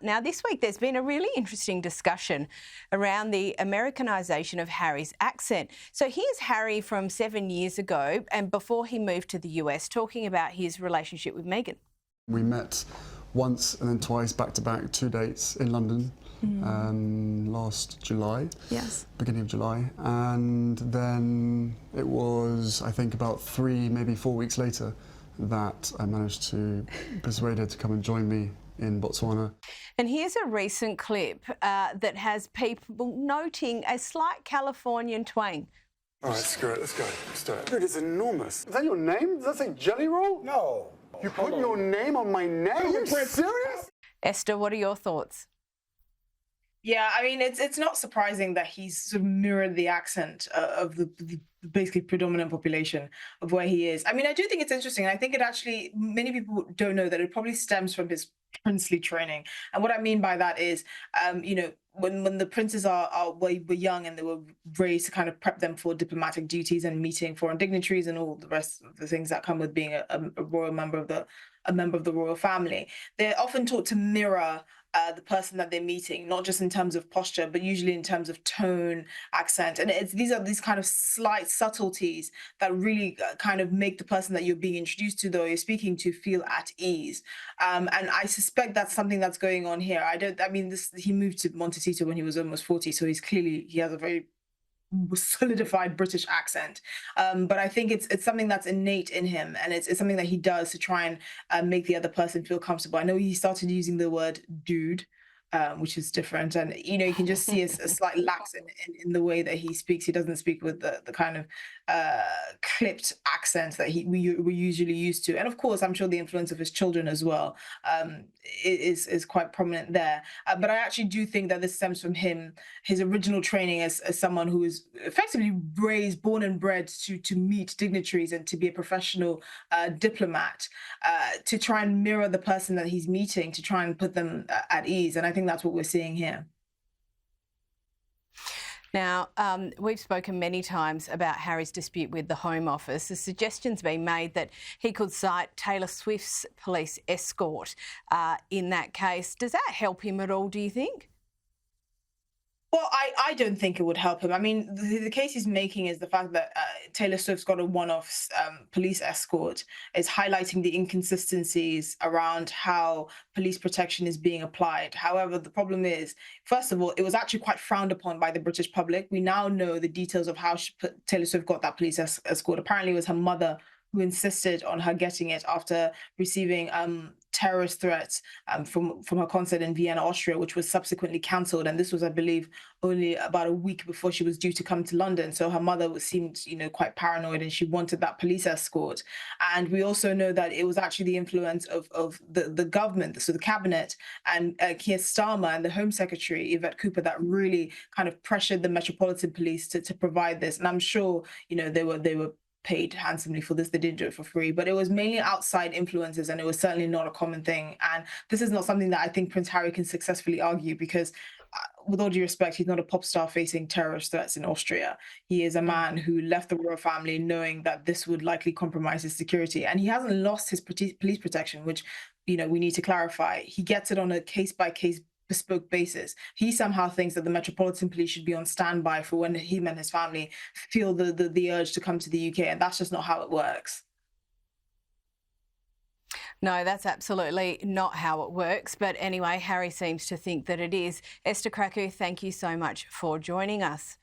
Now, this week there's been a really interesting discussion around the Americanisation of Harry's accent. So here's Harry from 7 years ago and before he moved to the US, talking about his relationship with Meghan. We met once and then twice, back-to-back, 2 dates in London last July, beginning of July. And then it was, I think, about 3, maybe 4 weeks later that I managed to persuade her to come and join me in Botswana. And here's a recent clip that has people noting a slight Californian twang. All right, screw it, let's go. Let's do it. Dude, it's enormous. Is that your name? Does that say Jelly Roll? No. You put your name on my neck? Are you serious? Esther, what are your thoughts? Yeah, I mean, it's not surprising that he's sort of mirrored the accent of the basically predominant population of where he is. I mean, I do think it's interesting. I think it actually, many people don't know that it probably stems from his princely training. And what I mean by that is, you know, when the princes were young and they were raised to kind of prep them for diplomatic duties and meeting foreign dignitaries and all the rest of the things that come with being a royal member of the royal family, they're often taught to mirror the person that they're meeting, not just in terms of posture, but usually in terms of tone, accent. And these are these kind of slight subtleties that really kind of make the person that you're being introduced to, though you're speaking to, feel at ease. And I suspect that's something that's going on here. He moved to Montecito when he was almost 40, so he has a very solidified British accent, but I think it's something that's innate in him, and it's something that he does to try and make the other person feel comfortable. I know he started using the word dude, which is different, and you know, you can just see a slight lax in the way that he speaks. He doesn't speak with the kind of clipped accent that we're usually used to, and of course I'm sure the influence of his children as well is quite prominent there, but I actually do think that this stems from his original training as someone who is effectively born and bred to meet dignitaries and to be a professional diplomat, to try and mirror the person that he's meeting, to try and put them at ease. And I think that's what we're seeing here. Now, we've spoken many times about Harry's dispute with the Home Office. The suggestion's been made that he could cite Taylor Swift's police escort in that case. Does that help him at all, do you think? Well, I don't think it would help him. I mean, the case he's making is the fact that Taylor Swift's got a one-off police escort is highlighting the inconsistencies around how police protection is being applied. However, the problem is, first of all, it was actually quite frowned upon by the British public. We now know the details of how Taylor Swift got that police escort. Apparently, it was her mother who insisted on her getting it after receiving terrorist threats from her concert in Vienna, Austria, which was subsequently cancelled. And this was, I believe, only about a week before she was due to come to London. So her mother seemed, you know, quite paranoid, and she wanted that police escort. And we also know that it was actually the influence of the government, so the cabinet, and Keir Starmer and the Home Secretary, Yvette Cooper, that really kind of pressured the Metropolitan Police to provide this. And I'm sure, you know, they were paid handsomely for this. They didn't do it for free, but it was mainly outside influences, and it was certainly not a common thing. And this is not something that I think Prince Harry can successfully argue, because with all due respect, he's not a pop star facing terrorist threats in Austria. He is a man who left the royal family knowing that this would likely compromise his security, and he hasn't lost his police protection, which, you know, we need to clarify. He gets it on a case-by-case bespoke basis. He somehow thinks that the Metropolitan Police should be on standby for when him and his family feel the urge to come to the UK, and that's just not how it works. No, that's absolutely not how it works. But anyway, Harry seems to think that it is. Esther Krakue, thank you so much for joining us.